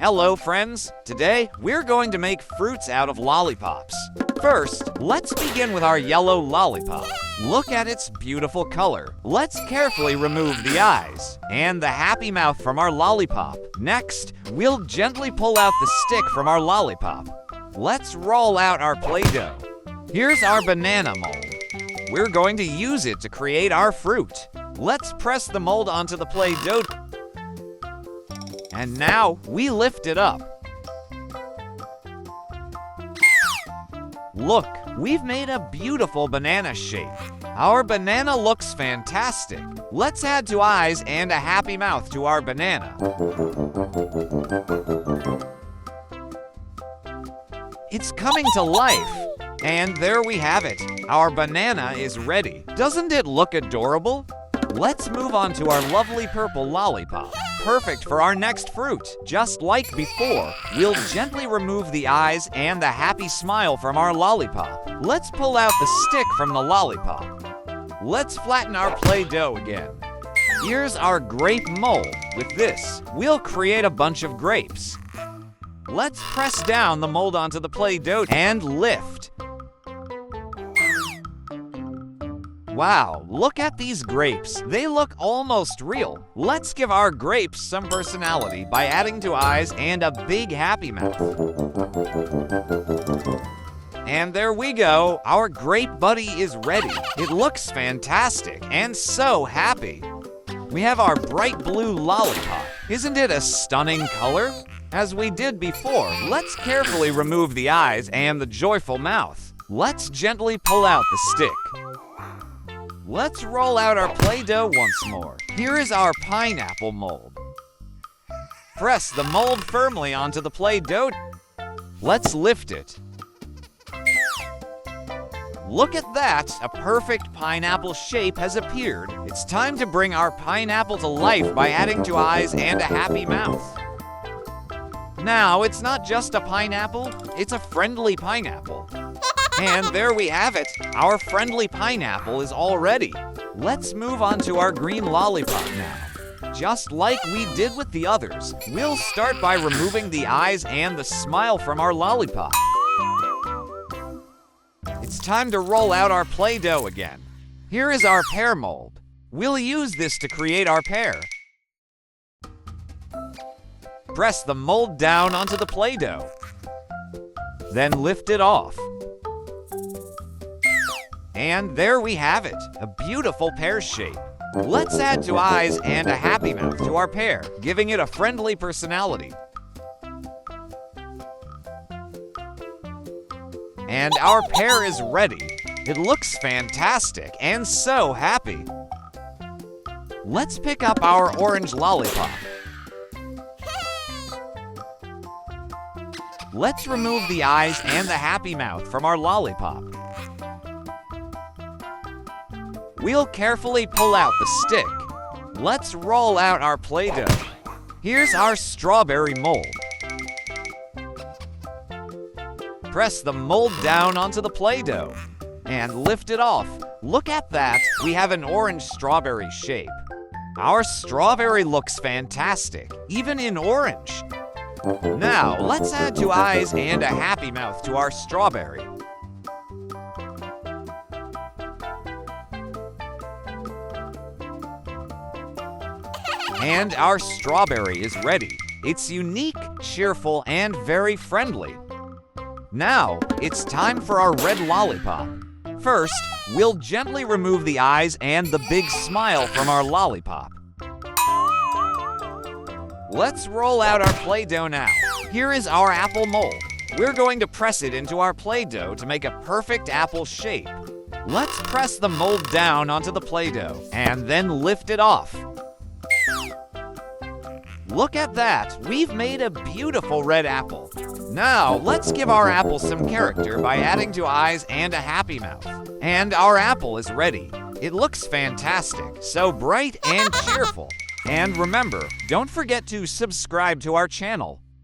Hello friends! Today, we're going to make fruits out of lollipops. First, let's begin with our yellow lollipop. Look at its beautiful color. Let's carefully remove the eyes and the happy mouth from our lollipop. Next, we'll gently pull out the stick from our lollipop. Let's roll out our Play-Doh. Here's our banana mold. We're going to use it to create our fruit. Let's press the mold onto the Play-Doh. And now, we lift it up. Look, we've made a beautiful banana shape. Our banana looks fantastic. Let's add two eyes and a happy mouth to our banana. It's coming to life. And there we have it. Our banana is ready. Doesn't it look adorable? Let's move on to our lovely purple lollipop. Perfect for our next fruit. Just like before, we'll gently remove the eyes and the happy smile from our lollipop. Let's pull out the stick from the lollipop. Let's flatten our Play-Doh again. Here's our grape mold. With this, we'll create a bunch of grapes. Let's press down the mold onto the Play-Doh and lift. Wow, look at these grapes. They look almost real. Let's give our grapes some personality by adding two eyes and a big happy mouth. And there we go. Our grape buddy is ready. It looks fantastic and so happy. We have our bright blue lollipop. Isn't it a stunning color? As we did before, let's carefully remove the eyes and the joyful mouth. Let's gently pull out the stick. Let's roll out our Play-Doh once more. Here is our pineapple mold. Press the mold firmly onto the Play-Doh. Let's lift it. Look at that! A perfect pineapple shape has appeared. It's time to bring our pineapple to life by adding two eyes and a happy mouth. Now, it's not just a pineapple, it's a friendly pineapple. And there we have it. Our friendly pineapple is all ready. Let's move on to our green lollipop now. Just like we did with the others, we'll start by removing the eyes and the smile from our lollipop. It's time to roll out our Play-Doh again. Here is our pear mold. We'll use this to create our pear. Press the mold down onto the Play-Doh. Then lift it off. And there we have it, a beautiful pear shape. Let's add two eyes and a happy mouth to our pear, giving it a friendly personality. And our pear is ready. It looks fantastic and so happy. Let's pick up our orange lollipop. Let's remove the eyes and the happy mouth from our lollipop. We'll carefully pull out the stick. Let's roll out our Play-Doh. Here's our strawberry mold. Press the mold down onto the Play-Doh and lift it off. Look at that, we have an orange strawberry shape. Our strawberry looks fantastic, even in orange. Now, let's add two eyes and a happy mouth to our strawberry. And our strawberry is ready. It's unique, cheerful, and very friendly. Now, it's time for our red lollipop. First, we'll gently remove the eyes and the big smile from our lollipop. Let's roll out our Play-Doh now. Here is our apple mold. We're going to press it into our Play-Doh to make a perfect apple shape. Let's press the mold down onto the Play-Doh and then lift it off. Look at that, we've made a beautiful red apple. Now, let's give our apple some character by adding two eyes and a happy mouth. And our apple is ready. It looks fantastic, so bright and cheerful. And remember, don't forget to subscribe to our channel.